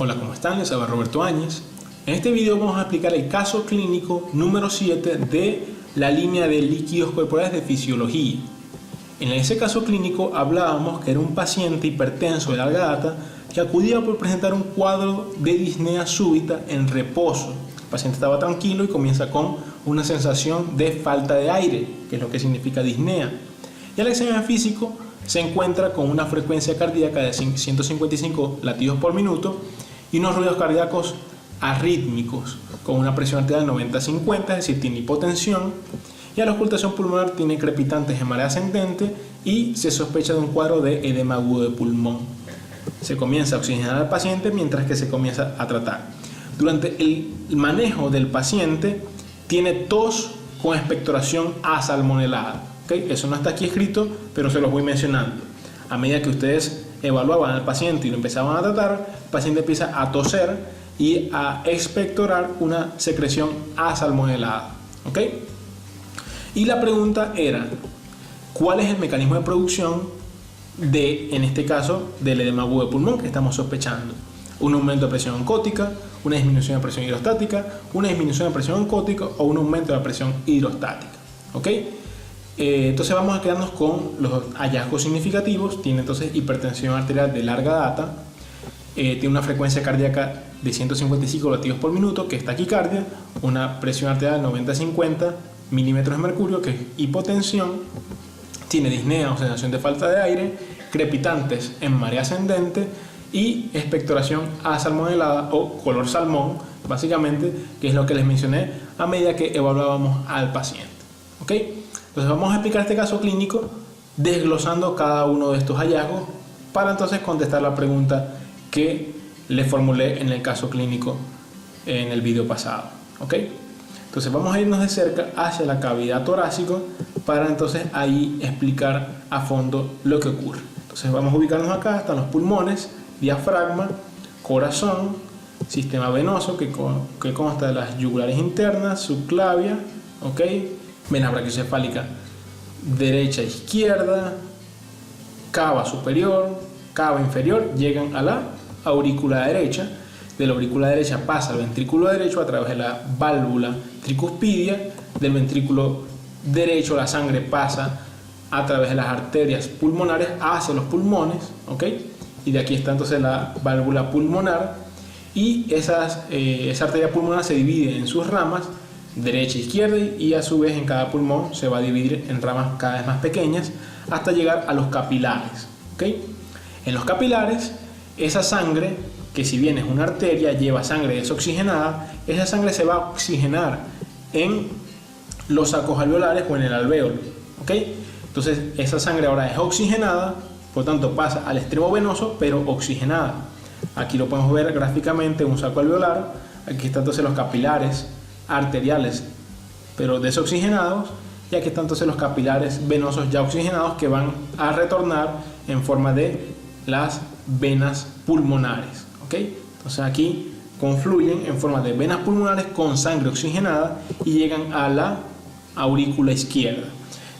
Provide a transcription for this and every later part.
Hola, ¿cómo están? Les habla Roberto Áñez. En este video vamos a explicar el caso clínico número 7 de la línea de líquidos corporales de fisiología. En ese caso clínico hablábamos que era un paciente hipertenso de larga data que acudía por presentar un cuadro de disnea súbita en reposo. El paciente estaba tranquilo y comienza con una sensación de falta de aire, que es lo que significa disnea. Y al examen físico se encuentra con una frecuencia cardíaca de 155 latidos por minuto y unos ruidos cardíacos arrítmicos, con una presión arterial 90-50, es decir, tiene hipotensión, y a la ocultación pulmonar tiene crepitantes en marea ascendente y se sospecha de un cuadro de edema agudo de pulmón. Se comienza a oxigenar al paciente mientras que se comienza a tratar. Durante el manejo del paciente tiene tos con expectoración asalmonelada. ¿Okay? Eso no está aquí escrito, pero se los voy mencionando. A medida que ustedes evaluaban al paciente y lo empezaban a tratar, el paciente empieza a toser y a expectorar una secreción asalmonelada. ¿Okay? Y la pregunta era, ¿cuál es el mecanismo de producción en este caso, del edema agudo de pulmón que estamos sospechando? Un aumento de presión oncótica, una disminución de presión hidrostática, una disminución de presión oncótica o un aumento de la presión hidrostática. ¿Ok? Entonces vamos a quedarnos con los hallazgos significativos. Tiene entonces hipertensión arterial de larga data, tiene una frecuencia cardíaca de 155 latidos por minuto, que es taquicardia, una presión arterial 90-50 milímetros de mercurio, que es hipotensión, tiene disnea o sensación de falta de aire, crepitantes en marea ascendente y expectoración asalmonelada o color salmón, básicamente, que es lo que les mencioné a medida que evaluábamos al paciente. ¿Ok? Entonces vamos a explicar este caso clínico desglosando cada uno de estos hallazgos para entonces contestar la pregunta que les formulé en el caso clínico en el video pasado. ¿Ok? Entonces vamos a irnos de cerca hacia la cavidad torácica para entonces ahí explicar a fondo lo que ocurre. Entonces vamos a ubicarnos acá, están los pulmones, diafragma, corazón, sistema venoso que consta de las yugulares internas, subclavia, ¿ok? Vena brachiocefálica derecha e izquierda, cava superior, cava inferior, llegan a la aurícula derecha. De la aurícula derecha pasa al ventrículo derecho a través de la válvula tricuspidia. Del ventrículo derecho la sangre pasa a través de las arterias pulmonares hacia los pulmones, ¿ok? Y de aquí está entonces la válvula pulmonar y esa arteria pulmonar se divide en sus ramas, derecha e izquierda, y a su vez en cada pulmón se va a dividir en ramas cada vez más pequeñas hasta llegar a los capilares, ¿ok? En los capilares, esa sangre, que si bien es una arteria, lleva sangre desoxigenada, esa sangre se va a oxigenar en los sacos alveolares o en el alvéolo, ¿ok? Entonces esa sangre ahora es oxigenada, por tanto pasa al extremo venoso, pero oxigenada. Aquí lo podemos ver gráficamente en un saco alveolar. Aquí están entonces los capilares arteriales, pero desoxigenados, y aquí están entonces los capilares venosos ya oxigenados que van a retornar en forma de las venas pulmonares. ¿Ok? Entonces aquí confluyen en forma de venas pulmonares con sangre oxigenada y llegan a la aurícula izquierda.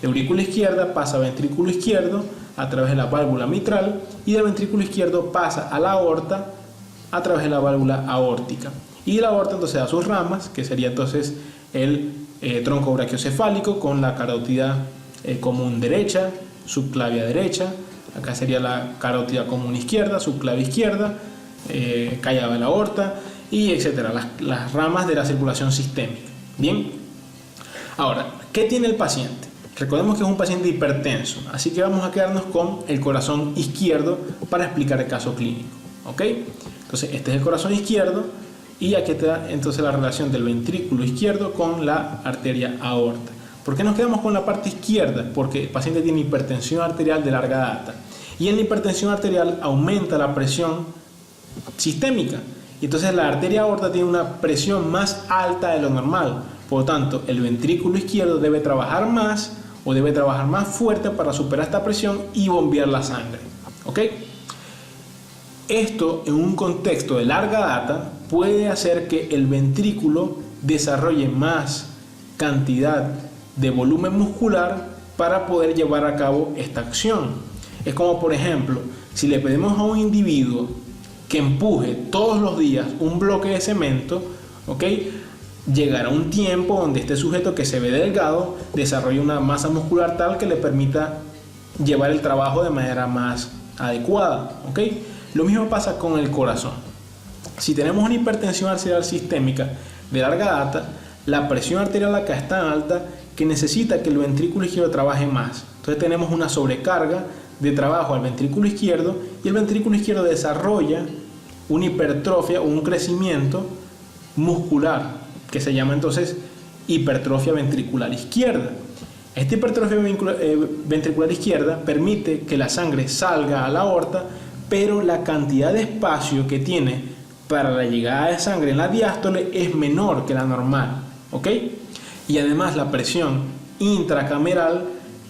De aurícula izquierda pasa a ventrículo izquierdo a través de la válvula mitral y del ventrículo izquierdo pasa a la aorta a través de la válvula aórtica. Y de la aorta entonces a sus ramas, que sería entonces el tronco brachiocefálico con la carótida común derecha, subclavia derecha, acá sería la carótida común izquierda, subclavia izquierda, callado de la aorta y etcétera, las ramas de la circulación sistémica. Bien, ahora, ¿qué tiene el paciente? Recordemos que es un paciente hipertenso, así que vamos a quedarnos con el corazón izquierdo para explicar el caso clínico. ¿Ok? Entonces este es el corazón izquierdo y aquí está entonces la relación del ventrículo izquierdo con la arteria aorta. ¿Por qué nos quedamos con la parte izquierda? Porque el paciente tiene hipertensión arterial de larga data y en la hipertensión arterial aumenta la presión sistémica y entonces la arteria aorta tiene una presión más alta de lo normal. Por lo tanto, el ventrículo izquierdo debe trabajar más o debe trabajar más fuerte para superar esta presión y bombear la sangre. ¿Ok? Esto en un contexto de larga data puede hacer que el ventrículo desarrolle más cantidad de volumen muscular para poder llevar a cabo esta acción. Es como, por ejemplo, si le pedimos a un individuo que empuje todos los días un bloque de cemento, ¿ok? Llegará un tiempo donde este sujeto, que se ve delgado, desarrolle una masa muscular tal que le permita llevar el trabajo de manera más adecuada, ¿ok? Lo mismo pasa con el corazón. Si tenemos una hipertensión arterial sistémica de larga data, la presión arterial acá es tan alta que necesita que el ventrículo izquierdo trabaje más. Entonces tenemos una sobrecarga de trabajo al ventrículo izquierdo y el ventrículo izquierdo desarrolla una hipertrofia o un crecimiento muscular que se llama entonces hipertrofia ventricular izquierda. Esta hipertrofia ventricular izquierda permite que la sangre salga a la aorta, pero la cantidad de espacio que tiene para la llegada de sangre en la diástole es menor que la normal, ¿ok? Y además la presión intracameral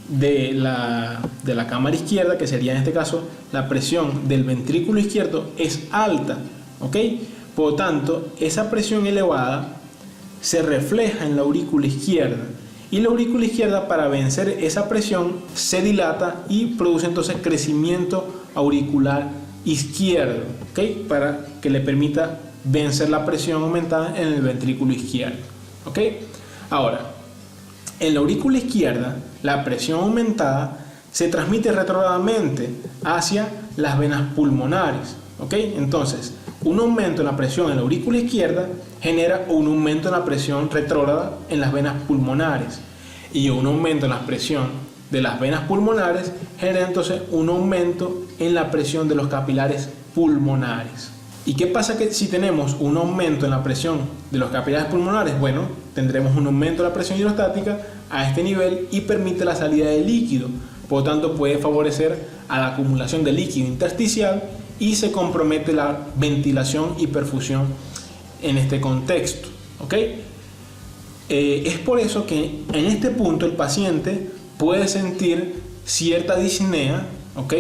de la cámara izquierda, que sería en este caso la presión del ventrículo izquierdo, es alta, ¿ok? Por lo tanto, esa presión elevada se refleja en la aurícula izquierda, y la aurícula izquierda, para vencer esa presión, se dilata y produce entonces crecimiento auricular izquierdo, ¿ok? Para que le permita vencer la presión aumentada en el ventrículo izquierdo, ¿ok? Ahora, en la aurícula izquierda, la presión aumentada se transmite retrógradamente hacia las venas pulmonares, ¿ok? Entonces, un aumento en la presión en la aurícula izquierda genera un aumento en la presión retrógrada en las venas pulmonares, y un aumento en la presión de las venas pulmonares genera entonces un aumento en la presión de los capilares pulmonares. ¿Y qué pasa que si tenemos un aumento en la presión de los capilares pulmonares? Bueno, tendremos un aumento de la presión hidrostática a este nivel y permite la salida de líquido, por lo tanto puede favorecer a la acumulación de líquido intersticial y se compromete la ventilación y perfusión en este contexto, ¿ok? Es por eso que en este punto el paciente puede sentir cierta disnea, ¿ok?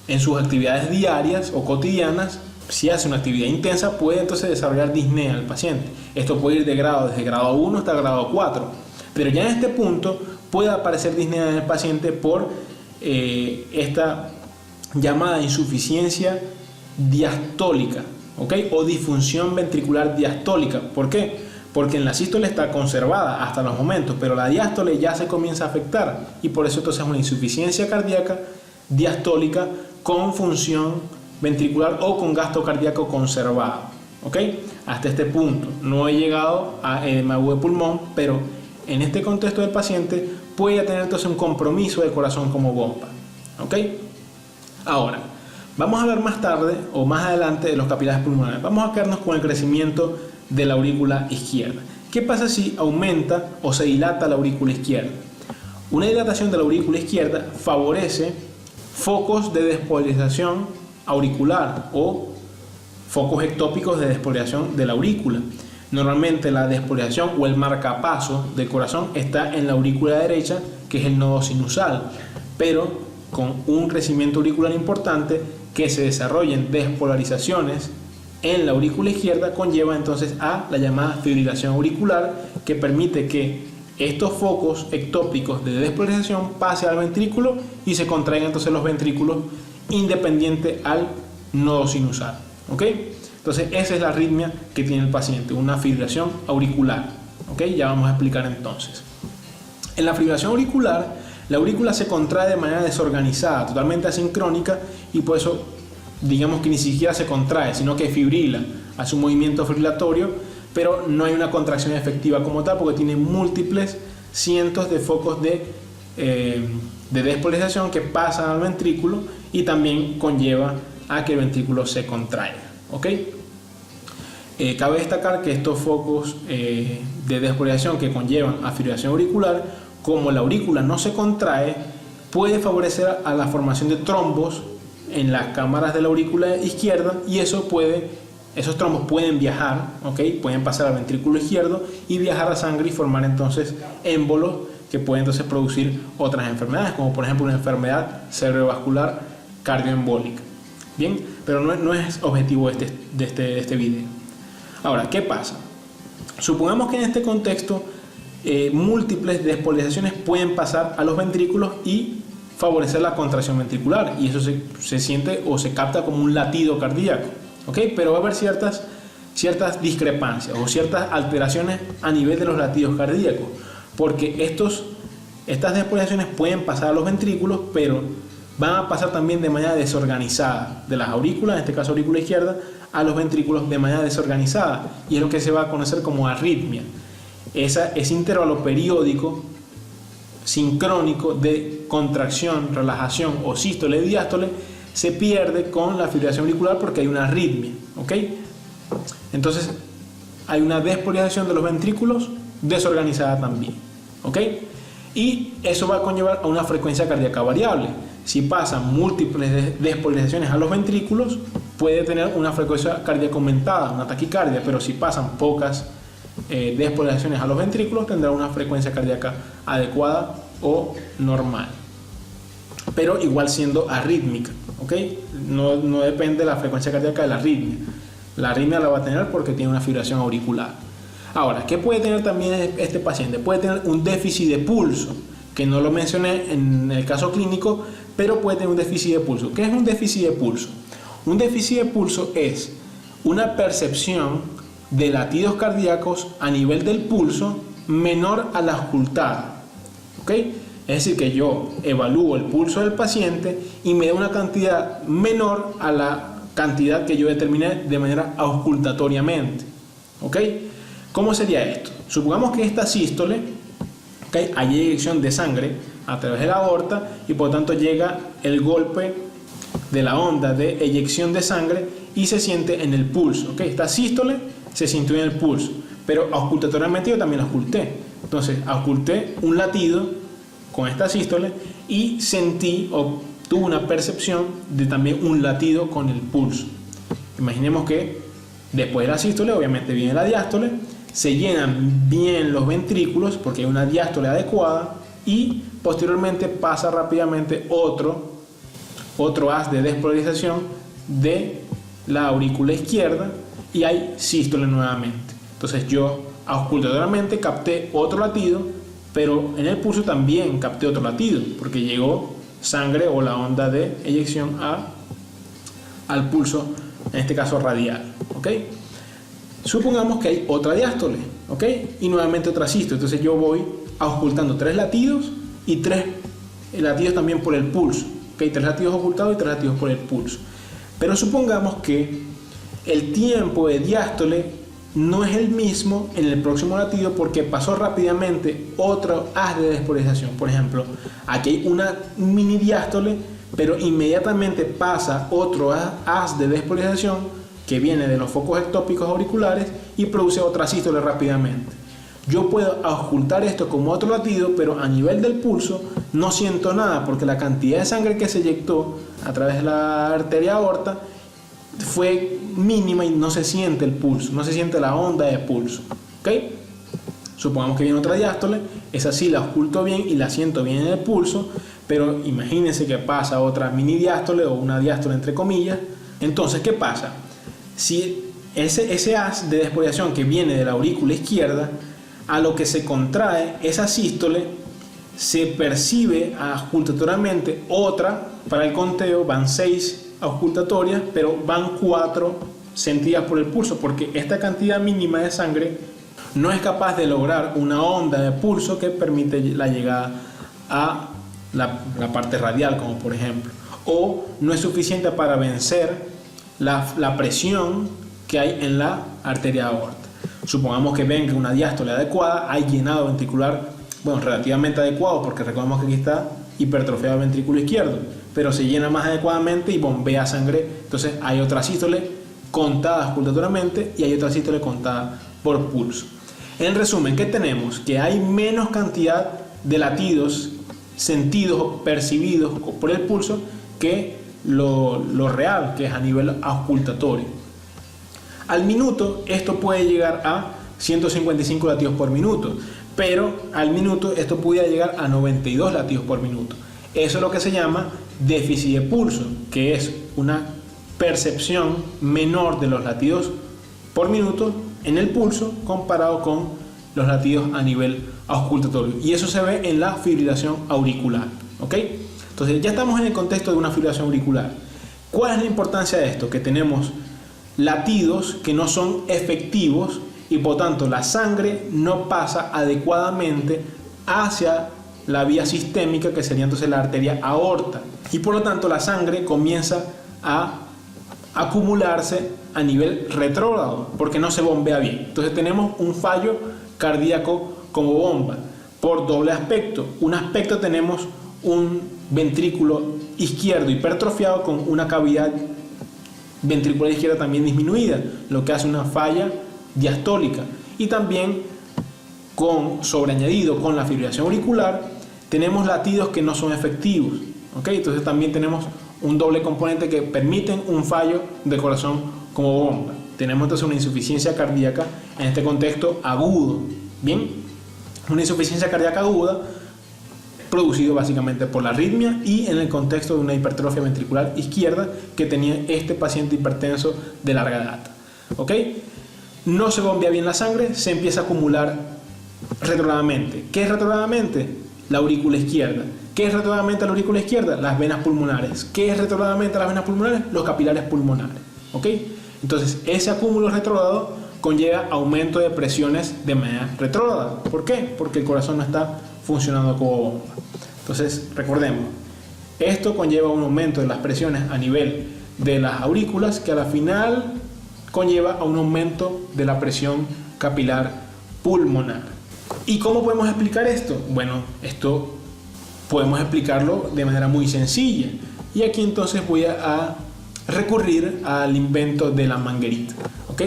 En sus actividades diarias o cotidianas. Si hace una actividad intensa, puede entonces desarrollar disnea el paciente. Esto puede ir desde grado 1 hasta grado 4, pero ya en este punto puede aparecer disnea en el paciente por esta llamada insuficiencia diastólica, ¿ok? O disfunción ventricular diastólica. ¿Por qué? Porque en la sístole está conservada hasta los momentos, pero la diástole ya se comienza a afectar, y por eso entonces es una insuficiencia cardíaca diastólica con función ventricular o con gasto cardíaco conservado, ¿ok? Hasta este punto no he llegado a edema agudo de pulmón, pero en este contexto del paciente puede tener entonces un compromiso del corazón como bomba, ¿ok? Ahora, vamos a hablar más tarde o más adelante de los capilares pulmonares. Vamos a quedarnos con el crecimiento de la aurícula izquierda. ¿Qué pasa si aumenta o se dilata la aurícula izquierda? Una dilatación de la aurícula izquierda favorece focos de despolarización auricular o focos ectópicos de despolarización de la aurícula. Normalmente la despolarización o el marcapaso del corazón está en la aurícula derecha, que es el nodo sinusal, pero con un crecimiento auricular importante, que se desarrollen despolarizaciones en la aurícula izquierda conlleva entonces a la llamada fibrilación auricular, que permite que estos focos ectópicos de despolarización pasen al ventrículo y se contraigan entonces los ventrículos independiente al nodo sinusal, ¿ok? Entonces esa es la arritmia que tiene el paciente, una fibrilación auricular, ¿ok? Ya vamos a explicar entonces. En la fibrilación auricular, la aurícula se contrae de manera desorganizada, totalmente asincrónica, y por eso digamos que ni siquiera se contrae, sino que fibrila, hace un movimiento fibrilatorio, pero no hay una contracción efectiva como tal, porque tiene múltiples cientos de focos de despolarización que pasan al ventrículo y también conlleva a que el ventrículo se contraiga, ¿ok? Cabe destacar que estos focos de despolarización que conllevan a fibrilación auricular, como la aurícula no se contrae, puede favorecer a la formación de trombos en las cámaras de la aurícula izquierda, y esos trombos pueden viajar, ¿ok? Pueden pasar al ventrículo izquierdo y viajar a sangre y formar entonces émbolos que pueden entonces producir otras enfermedades, como por ejemplo una enfermedad cerebrovascular cardioembólica. Bien, pero no es objetivo de este video. Ahora, ¿qué pasa? Supongamos que en este contexto múltiples despolarizaciones pueden pasar a los ventrículos y favorecer la contracción ventricular, y eso se siente o se capta como un latido cardíaco. ¿ok? Pero va a haber ciertas discrepancias o ciertas alteraciones a nivel de los latidos cardíacos, porque estas despolarizaciones pueden pasar a los ventrículos, pero van a pasar también de manera desorganizada, de las aurículas, en este caso aurícula izquierda, a los ventrículos de manera desorganizada, y es lo que se va a conocer como arritmia. Ese intervalo periódico sincrónico de contracción, relajación o sístole y diástole se pierde con la fibrilación auricular porque hay una arritmia, ¿ok? Entonces hay una despolarización de los ventrículos desorganizada también, ¿ok? Y eso va a conllevar a una frecuencia cardíaca variable. Si pasan múltiples despolarizaciones a los ventrículos, puede tener una frecuencia cardíaca aumentada, una taquicardia, pero si pasan pocas despolarizaciones a los ventrículos, tendrá una frecuencia cardíaca adecuada o normal, pero igual siendo arrítmica, ¿ok? No depende de la frecuencia cardíaca de la arritmia. La arritmia la va a tener porque tiene una fibrilación auricular. Ahora, ¿qué puede tener también este paciente? Puede tener un déficit de pulso, que no lo mencioné en el caso clínico, pero puede tener un déficit de pulso. ¿Qué es un déficit de pulso? Un déficit de pulso es una percepción de latidos cardíacos a nivel del pulso menor a la auscultada, ¿ok? Es decir, que yo evalúo el pulso del paciente y me da una cantidad menor a la cantidad que yo determiné de manera auscultatoriamente, ¿ok? ¿Cómo sería esto? Supongamos que esta sístole, ¿okay? Hay eyección de sangre a través de la aorta y por tanto llega el golpe de la onda de eyección de sangre y se siente en el pulso, ¿okay? Esta sístole se sintió en el pulso, pero auscultatoriamente yo también la ausculté. Entonces ausculté un latido con esta sístole y sentí o tuve una percepción de también un latido con el pulso. Imaginemos que después de la sístole obviamente viene la diástole, se llenan bien los ventrículos porque hay una diástole adecuada y posteriormente pasa rápidamente otro haz de despolarización de la aurícula izquierda y hay sístole nuevamente. Entonces yo auscultatoriamente capté otro latido, pero en el pulso también capté otro latido porque llegó sangre o la onda de eyección al pulso, en este caso radial, ¿ok? Supongamos que hay otra diástole, ¿ok? Y nuevamente otra sístole. Entonces yo voy auscultando 3 latidos y 3 latidos también por el pulso, ¿ok? 3 latidos ocultados y 3 latidos por el pulso. Pero supongamos que el tiempo de diástole no es el mismo en el próximo latido porque pasó rápidamente otro haz de despolarización. Por ejemplo, aquí hay una mini diástole, pero inmediatamente pasa otro haz de despolarización que viene de los focos ectópicos auriculares y produce otra sístole rápidamente. Yo puedo auscultar esto como otro latido, pero a nivel del pulso no siento nada porque la cantidad de sangre que se eyectó a través de la arteria aorta fue mínima y no se siente el pulso, no se siente la onda de pulso, ¿ok? Supongamos que viene otra diástole, esa sí la ausculto bien y la siento bien en el pulso, pero imagínense que pasa otra mini diástole o una diástole entre comillas. Entonces, ¿qué pasa? Si ese haz de despolarización que viene de la aurícula izquierda, a lo que se contrae esa sístole, se percibe auscultatoriamente otra, para el conteo van 6 auscultatorias, pero van 4 sentidas por el pulso, porque esta cantidad mínima de sangre no es capaz de lograr una onda de pulso que permite la llegada a la parte radial, como por ejemplo, o no es suficiente para vencer la presión que hay en la arteria aorta. Supongamos que venga una diástole adecuada, hay llenado ventricular, bueno, relativamente adecuado, porque recordemos que aquí está hipertrofiado el ventrículo izquierdo, pero se llena más adecuadamente y bombea sangre. Entonces hay otra sístole contada auscultatoriamente y hay otra sístole contada por pulso. En resumen, ¿qué tenemos? Que hay menos cantidad de latidos sentidos o percibidos por el pulso que lo real, que es a nivel auscultatorio. Al minuto esto puede llegar a 155 latidos por minuto, pero al minuto esto pudiera llegar a 92 latidos por minuto. Eso es lo que se llama déficit de pulso, que es una percepción menor de los latidos por minuto en el pulso comparado con los latidos a nivel auscultatorio, y eso se ve en la fibrilación auricular, ¿ok? Entonces ya estamos en el contexto de una fibrilación auricular. ¿Cuál es la importancia de esto? Que tenemos latidos que no son efectivos y por tanto la sangre no pasa adecuadamente hacia la vía sistémica, que sería entonces la arteria aorta, y por lo tanto la sangre comienza a acumularse a nivel retrógrado porque no se bombea bien. Entonces tenemos un fallo cardíaco como bomba por doble aspecto. Un aspecto, tenemos un ventrículo izquierdo hipertrofiado con una cavidad ventricular izquierda también disminuida, lo que hace una falla diastólica, y también sobreañadido con la fibrilación auricular tenemos latidos que no son efectivos, ¿ok? Entonces también tenemos un doble componente que permiten un fallo de corazón como bomba. Tenemos entonces una insuficiencia cardíaca en este contexto agudo, ¿bien? Una insuficiencia cardíaca aguda producido básicamente por la arritmia y en el contexto de una hipertrofia ventricular izquierda que tenía este paciente hipertenso de larga data, ¿ok? No se bombea bien la sangre, se empieza a acumular retrógradamente. ¿Qué es retrógradamente? La aurícula izquierda. ¿Qué es retrógradamente la aurícula izquierda? Las venas pulmonares. ¿Qué es retrógradamente las venas pulmonares? Los capilares pulmonares, ¿ok? Entonces ese acúmulo retrógrado conlleva aumento de presiones de manera retrógrada. ¿Por qué? Porque el corazón no está funcionando como bomba. Entonces recordemos, esto conlleva un aumento de las presiones a nivel de las aurículas, que a la final conlleva a un aumento de la presión capilar pulmonar. ¿Y cómo podemos explicar esto? Bueno, esto podemos explicarlo de manera muy sencilla, y aquí entonces voy a recurrir al invento de la manguerita, ¿ok?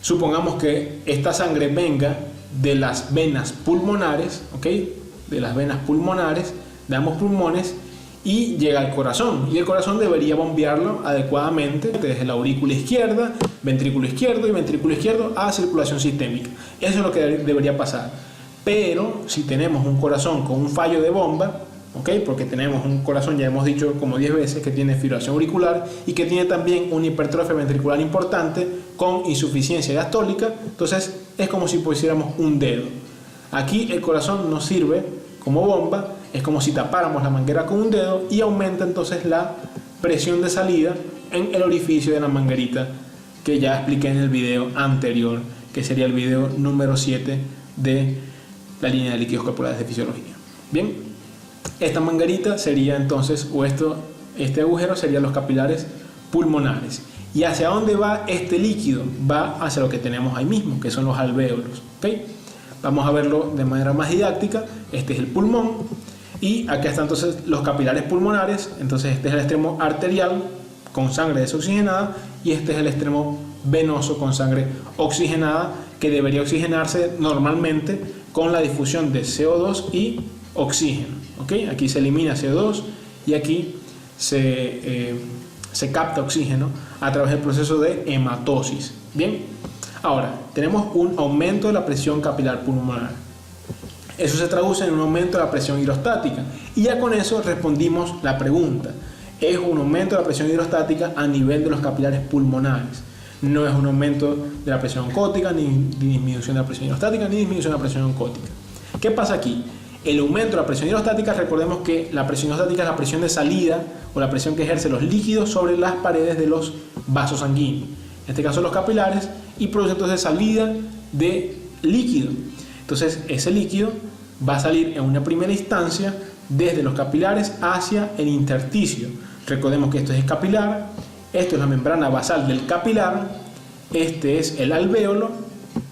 Supongamos que esta sangre venga de las venas pulmonares, ¿ok? De las venas pulmonares de ambos pulmones y llega al corazón, y el corazón debería bombearlo adecuadamente desde la aurícula izquierda, ventrículo izquierdo y ventrículo izquierdo a circulación sistémica. Eso es lo que debería pasar. Pero si tenemos un corazón con un fallo de bomba, ¿ok? Porque tenemos un corazón, ya hemos dicho como 10 veces, que tiene fibrilación auricular y que tiene también una hipertrofia ventricular importante con insuficiencia diastólica, entonces es como si pusiéramos un dedo. Aquí el corazón nos sirve como bomba, es como si tapáramos la manguera con un dedo y aumenta entonces la presión de salida en el orificio de la manguerita que ya expliqué en el video anterior, que sería el video número 7 de la línea de líquidos corporales de fisiología. Bien, esta manguerita sería entonces, o este agujero serían los capilares pulmonares. ¿Y hacia dónde va este líquido? Va hacia lo que tenemos ahí mismo, que son los alvéolos, ¿ok? Vamos a verlo de manera más didáctica. Este es el pulmón y acá están entonces los capilares pulmonares. Entonces este es el extremo arterial con sangre desoxigenada y este es el extremo venoso con sangre oxigenada, que debería oxigenarse normalmente con la difusión de CO2 y oxígeno, ¿ok? Aquí se elimina CO2 y aquí se capta oxígeno a través del proceso de hematosis. Bien, ahora tenemos un aumento de la presión capilar pulmonar. Eso se traduce en un aumento de la presión hidrostática y ya con eso respondimos la pregunta. Es un aumento de la presión hidrostática a nivel de los capilares pulmonares. No es un aumento de la presión oncótica, ni disminución de la presión hidrostática, ni disminución de la presión oncótica. ¿Qué pasa aquí? El aumento de la presión hidrostática, recordemos que la presión hidrostática es la presión de salida o la presión que ejercen los líquidos sobre las paredes de los vasos sanguíneos, en este caso los capilares, y produce entonces salida de líquido. Entonces ese líquido va a salir en una primera instancia desde los capilares hacia el intersticio. Recordemos que esto es capilar, esto es la membrana basal del capilar, este es el alvéolo,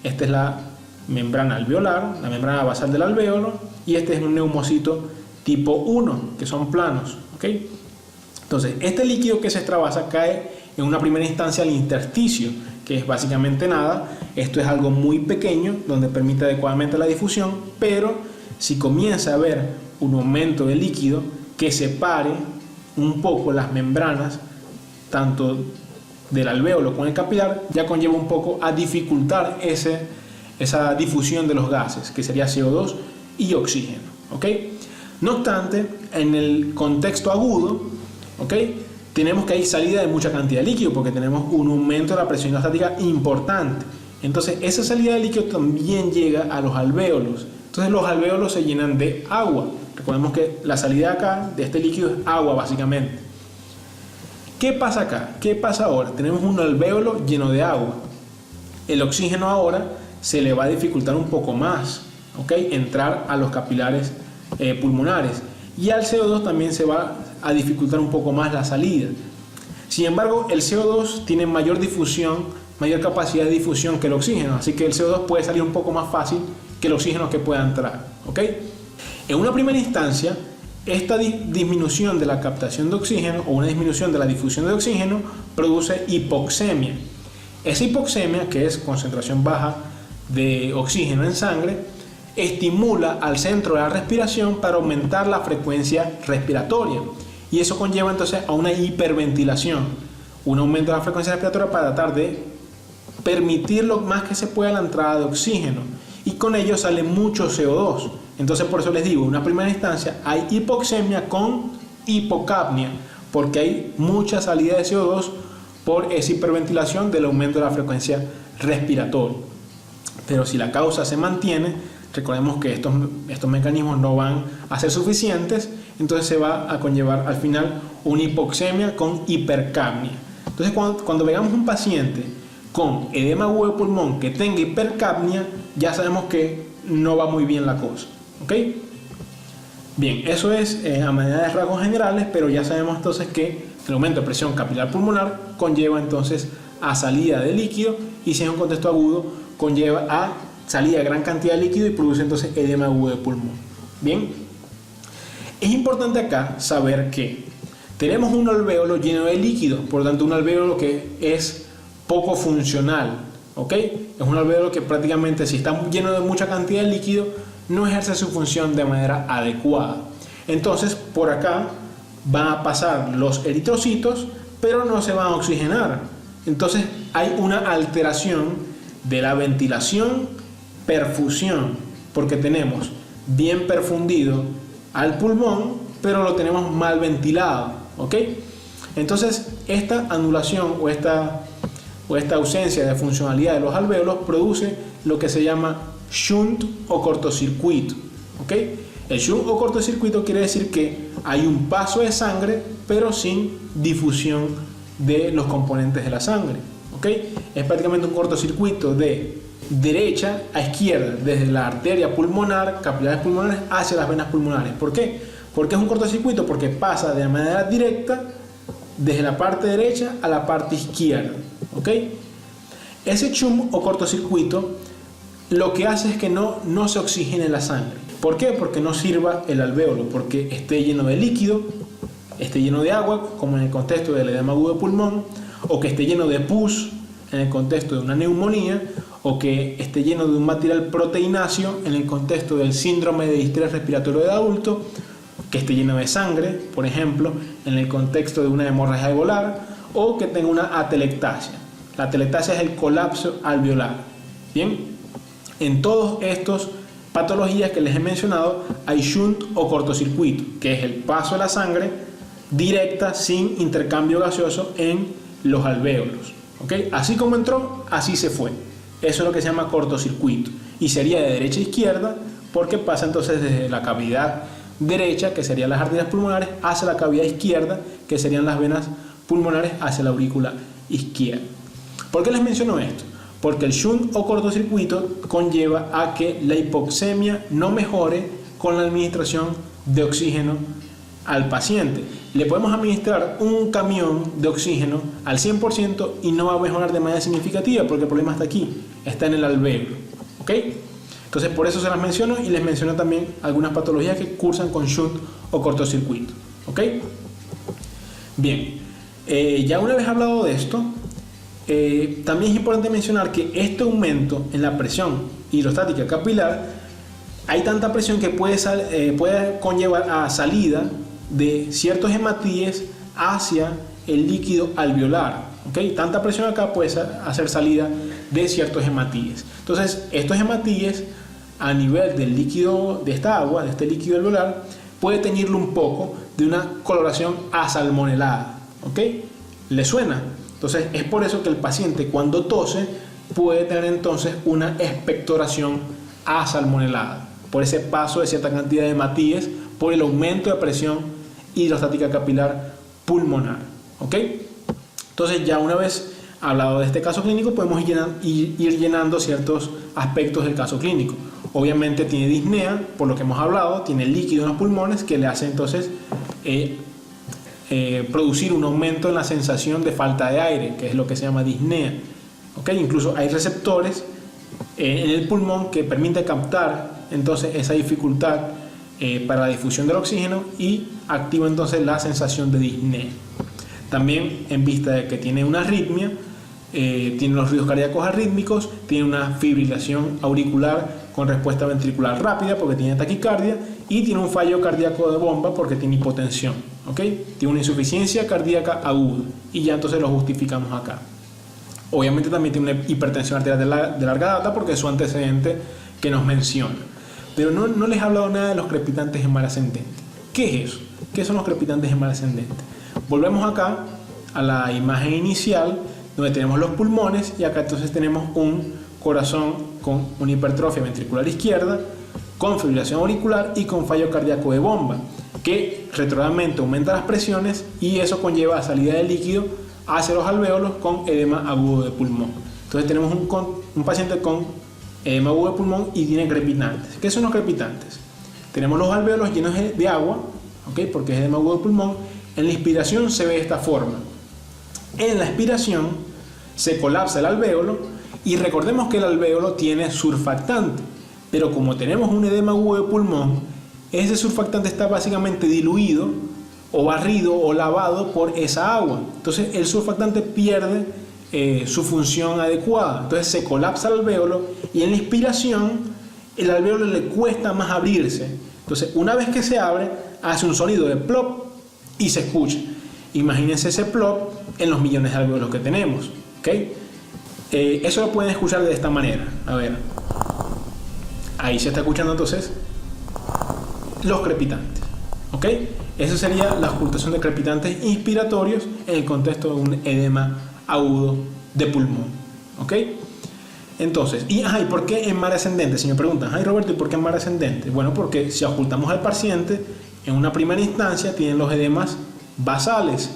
esta es la membrana alveolar, la membrana basal del alvéolo, y este es un neumocito tipo 1, que son planos, ¿ok? Entonces este líquido que se extravasa cae en una primera instancia al intersticio, que es básicamente nada. Esto es algo muy pequeño donde permite adecuadamente la difusión, pero si comienza a haber un aumento de líquido que separe un poco las membranas tanto del alvéolo con el capilar, ya conlleva un poco a dificultar esa difusión de los gases, que sería CO2 y oxígeno, ¿ok? No obstante, en el contexto agudo, ¿ok?, tenemos que hay salida de mucha cantidad de líquido porque tenemos un aumento de la presión hidrostática importante. Entonces esa salida de líquido también llega a los alvéolos. Entonces los alvéolos se llenan de agua. Recordemos que la salida acá de este líquido es agua básicamente. ¿Qué pasa acá? ¿Qué pasa ahora? Tenemos un alvéolo lleno de agua. El oxígeno ahora se le va a dificultar un poco más, ¿ok? Entrar a los capilares pulmonares, y al CO2 también se va a dificultar un poco más la salida. Sin embargo, el CO2 tiene mayor difusión, mayor capacidad de difusión que el oxígeno, así que el CO2 puede salir un poco más fácil que el oxígeno que pueda entrar, ¿ok? En una primera instancia, esta disminución de la captación de oxígeno o una disminución de la difusión de oxígeno produce hipoxemia. Esa hipoxemia, que es concentración baja de oxígeno en sangre, estimula al centro de la respiración para aumentar la frecuencia respiratoria, y eso conlleva entonces a una hiperventilación, un aumento de la frecuencia respiratoria para tratar de permitir lo más que se pueda la entrada de oxígeno, y con ello sale mucho CO2. Entonces, por eso les digo, en una primera instancia hay hipoxemia con hipocapnia, porque hay mucha salida de CO2 por esa hiperventilación del aumento de la frecuencia respiratoria. Pero si la causa se mantiene, recordemos que estos mecanismos no van a ser suficientes, entonces se va a conllevar al final una hipoxemia con hipercapnia. Entonces, cuando veamos un paciente con edema agudo de pulmón que tenga hipercapnia, ya sabemos que no va muy bien la cosa, ¿ok? Bien, eso es a manera de rasgos generales, pero ya sabemos entonces que el aumento de presión capilar pulmonar conlleva entonces a salida de líquido, y si es un contexto agudo conlleva a salida de gran cantidad de líquido y produce entonces edema agudo de pulmón. Bien, es importante acá saber que tenemos un alvéolo lleno de líquido, por lo tanto un alvéolo que es poco funcional, ¿ok? Es un alvéolo que prácticamente, si está lleno de mucha cantidad de líquido, no ejerce su función de manera adecuada. Entonces, por acá van a pasar los eritrocitos, pero no se van a oxigenar. Entonces, hay una alteración de la ventilación, perfusión, porque tenemos bien perfundido al pulmón, pero lo tenemos mal ventilado, ¿ok? Entonces, esta anulación o esta ausencia de funcionalidad de los alvéolos produce lo que se llama shunt o cortocircuito, ¿ok? El shunt o cortocircuito quiere decir que hay un paso de sangre, pero sin difusión de los componentes de la sangre, ¿ok? Es prácticamente un cortocircuito de derecha a izquierda, desde la arteria pulmonar, capilares pulmonares, hacia las venas pulmonares. ¿Por qué? Porque es un cortocircuito porque pasa de manera directa desde la parte derecha a la parte izquierda, ¿ok? Ese shunt o cortocircuito lo que hace es que no se oxigene la sangre. ¿Por qué? Porque no sirva el alvéolo, porque esté lleno de líquido, esté lleno de agua, como en el contexto del edema agudo de pulmón, o que esté lleno de pus en el contexto de una neumonía, o que esté lleno de un material proteináceo en el contexto del síndrome de distrés respiratorio de adulto, que esté lleno de sangre, por ejemplo, en el contexto de una hemorragia alveolar, o que tenga una atelectasia. La atelectasia es el colapso alveolar. Bien, en todos estos patologías que les he mencionado hay shunt o cortocircuito, que es el paso de la sangre directa sin intercambio gaseoso en los alvéolos, ¿ok? Así como entró, así se fue. Eso es lo que se llama cortocircuito, y sería de derecha a izquierda porque pasa entonces desde la cavidad derecha, que serían las arterias pulmonares, hacia la cavidad izquierda, que serían las venas pulmonares, hacia la aurícula izquierda. ¿Por qué les menciono esto? Porque el shunt o cortocircuito conlleva a que la hipoxemia no mejore con la administración de oxígeno al paciente. Le podemos administrar un camión de oxígeno al 100% y no va a mejorar de manera significativa, porque el problema está aquí, está en el alvéolo, ¿ok? Entonces, por eso se las menciono, y les menciono también algunas patologías que cursan con shunt o cortocircuito, ¿ok? Bien, ya una vez hablado de esto, también es importante mencionar que este aumento en la presión hidrostática capilar, hay tanta presión que puede conllevar a salida de ciertos hematíes hacia el líquido alveolar, ¿ok? Tanta presión acá puede hacer salida de ciertos hematíes. Entonces, estos hematíes a nivel del líquido, de esta agua, de este líquido alveolar, puede teñirlo un poco de una coloración asalmonelada, ¿ok? ¿Le suena? Entonces, es por eso que el paciente, cuando tose, puede tener entonces una expectoración asalmonelada, por ese paso de cierta cantidad de hematíes, por el aumento de presión hidrostática capilar pulmonar, ¿ok? Entonces ya una vez hablado de este caso clínico, podemos ir llenando ciertos aspectos del caso clínico. Obviamente tiene disnea, por lo que hemos hablado, tiene líquido en los pulmones que le hace entonces producir un aumento en la sensación de falta de aire, que es lo que se llama disnea. ¿Okay? Incluso hay receptores en el pulmón que permiten captar entonces esa dificultad para la difusión del oxígeno y activa entonces la sensación de disnea. También en vista de que tiene una arritmia, tiene los ruidos cardíacos arrítmicos, tiene una fibrilación auricular con respuesta ventricular rápida porque tiene taquicardia y tiene un fallo cardíaco de bomba porque tiene hipotensión, ¿okay? Tiene una insuficiencia cardíaca aguda y ya entonces lo justificamos acá. Obviamente también tiene una hipertensión arterial de larga data porque es su antecedente que nos menciona. Pero no les he hablado nada de los crepitantes en mar ascendente. ¿Qué es eso? ¿Qué son los crepitantes en mar ascendente? Volvemos acá a la imagen inicial donde tenemos los pulmones y acá entonces tenemos un corazón con una hipertrofia ventricular izquierda, con fibrilación auricular y con fallo cardíaco de bomba, que retrógradamente aumenta las presiones y eso conlleva a salida de líquido hacia los alvéolos con edema agudo de pulmón. Entonces tenemos un paciente con edema agudo de pulmón y tiene crepitantes. ¿Qué son los crepitantes? Tenemos los alvéolos llenos de agua, ¿okay? Porque es edema agudo de pulmón. En la inspiración se ve de esta forma. En la expiración se colapsa el alvéolo y recordemos que el alvéolo tiene surfactante, pero como tenemos un edema agudo de pulmón, ese surfactante está básicamente diluido o barrido o lavado por esa agua. Entonces el surfactante pierde su función adecuada, entonces se colapsa el alvéolo y en la inspiración el alvéolo le cuesta más abrirse. Entonces una vez que se abre hace un sonido de plop y se escucha. Imagínense ese plop en los millones de alvéolos que tenemos, ¿okay? Eso lo pueden escuchar de esta manera. A ver, ahí se está escuchando entonces los crepitantes, ¿ok? Eso sería la ocultación de crepitantes inspiratorios en el contexto de un edema agudo de pulmón, ¿ok? Entonces, ¿y por qué en mar ascendente? Si me preguntan, ay Roberto, ¿y por qué en mar ascendente? Bueno, porque si ocultamos al paciente, en una primera instancia tienen los edemas basales.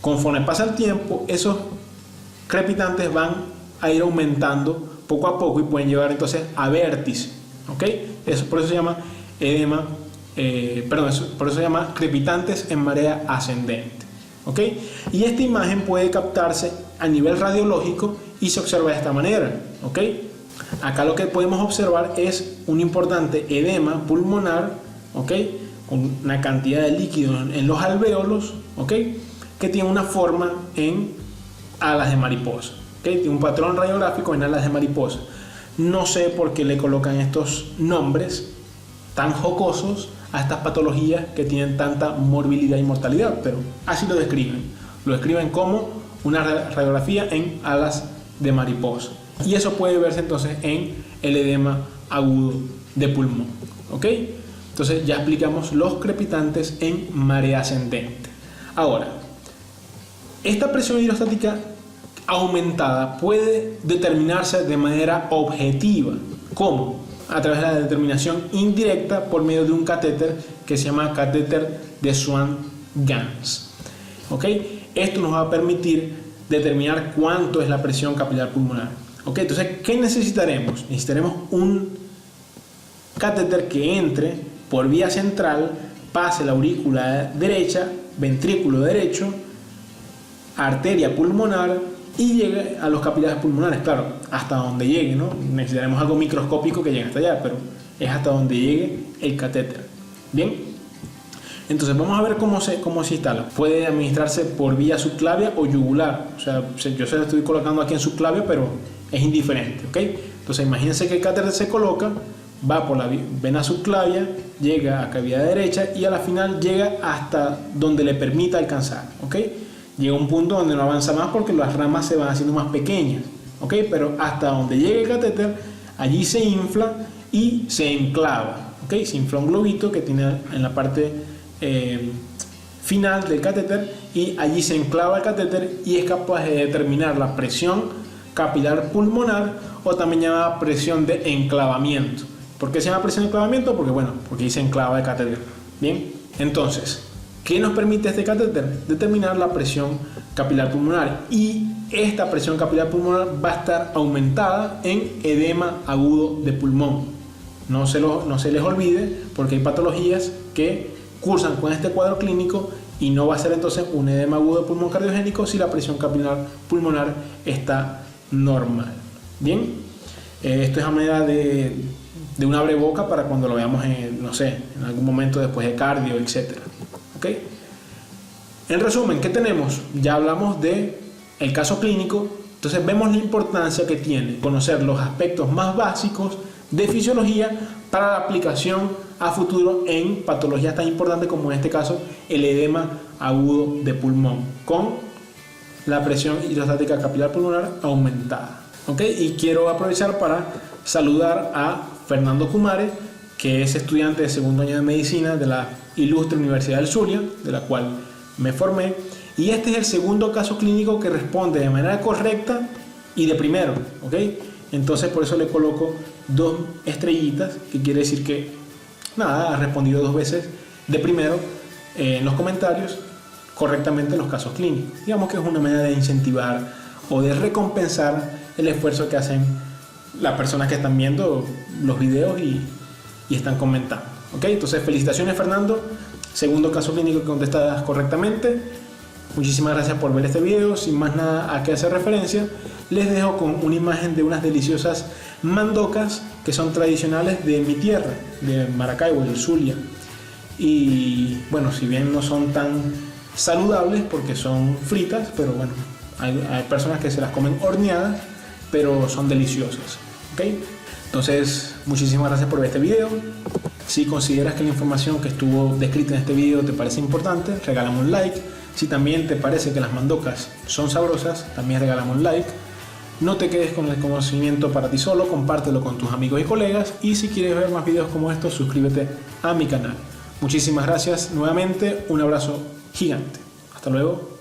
Conforme pasa el tiempo, esos crepitantes van a ir aumentando poco a poco y pueden llegar entonces a vértice, ¿ok? Por eso se llama edema, por eso se llama crepitantes en marea ascendente, ¿ok? Y esta imagen puede captarse a nivel radiológico y se observa de esta manera, ¿ok? Acá lo que podemos observar es un importante edema pulmonar, ¿ok? Con una cantidad de líquido en los alvéolos, ¿ok? Que tiene una forma en alas de mariposa, ¿ok? Tiene un patrón radiográfico en alas de mariposa. No sé por qué le colocan estos nombres tan jocosos a estas patologías que tienen tanta morbilidad y mortalidad, pero así lo describen. Lo describen como una radiografía en alas de mariposa. Y eso puede verse entonces en el edema agudo de pulmón, ¿ok? Entonces ya explicamos los crepitantes en marea ascendente. Ahora, esta presión hidrostática aumentada puede determinarse de manera objetiva. ¿Cómo? A través de la determinación indirecta por medio de un catéter que se llama catéter de Swan-Ganz. ¿Ok? Esto nos va a permitir determinar cuánto es la presión capilar pulmonar. ¿Ok? Entonces, ¿qué necesitaremos? Necesitaremos un catéter que entre por vía central, pase la aurícula derecha, ventrículo derecho, arteria pulmonar y llegue a los capilares pulmonares, claro, hasta donde llegue, ¿no? Necesitaremos algo microscópico que llegue hasta allá, pero es hasta donde llegue el catéter. Bien, entonces vamos a ver cómo se instala. Puede administrarse por vía subclavia o yugular, o sea, yo se lo estoy colocando aquí en subclavia, pero es indiferente, ¿ok? Entonces imagínense que el catéter se coloca, va por la vena subclavia, llega a cavidad derecha y a la final llega hasta donde le permita alcanzar, ¿ok? Llega a un punto donde no avanza más porque las ramas se van haciendo más pequeñas, ¿ok? Pero hasta donde llegue el catéter, allí se infla y se enclava, ¿ok? Se infla un globito que tiene en la parte final del catéter y allí se enclava el catéter y es capaz de determinar la presión capilar pulmonar o también llamada presión de enclavamiento. ¿Por qué se llama presión de enclavamiento? Porque ahí se enclava el catéter. Bien, entonces, ¿Qué nos permite este catéter? Determinar la presión capilar pulmonar, y esta presión capilar pulmonar va a estar aumentada en edema agudo de pulmón. No se les olvide, porque hay patologías que cursan con este cuadro clínico y no va a ser entonces un edema agudo de pulmón cardiogénico si la presión capilar pulmonar está normal. Bien, esto es a manera de un abreboca para cuando lo veamos en algún momento después de cardio, etc. ¿Ok? En resumen, ¿qué tenemos? Ya hablamos del caso clínico, entonces vemos la importancia que tiene conocer los aspectos más básicos de fisiología para la aplicación a futuro en patologías tan importantes como en este caso el edema agudo de pulmón con la presión hidrostática capilar pulmonar aumentada. ¿Ok? Y quiero aprovechar para saludar a Fernando Kumare, que es estudiante de segundo año de medicina de la ilustre Universidad del Zulia, de la cual me formé, y este es el segundo caso clínico que responde de manera correcta y de primero, ¿ok? Entonces por eso le coloco 2 estrellitas, que quiere decir que nada, ha respondido 2 veces de primero en los comentarios correctamente los casos clínicos. Digamos que es una manera de incentivar o de recompensar el esfuerzo que hacen las personas que están viendo los videos y están comentando, ¿ok? Entonces felicitaciones, Fernando, segundo caso clínico que contestas correctamente. Muchísimas gracias por ver este video. Sin más nada a qué hacer referencia, les dejo con una imagen de unas deliciosas mandocas que son tradicionales de mi tierra, de Maracaibo, del Zulia. Y bueno, si bien no son tan saludables porque son fritas, pero bueno, hay personas que se las comen horneadas, pero son deliciosas, ¿ok? Entonces, muchísimas gracias por ver este video. Si consideras que la información que estuvo descrita en este video te parece importante, regálame un like. Si también te parece que las mandocas son sabrosas, también regálame un like. No te quedes con el conocimiento para ti solo, compártelo con tus amigos y colegas. Y si quieres ver más videos como estos, suscríbete a mi canal. Muchísimas gracias nuevamente, un abrazo gigante. Hasta luego.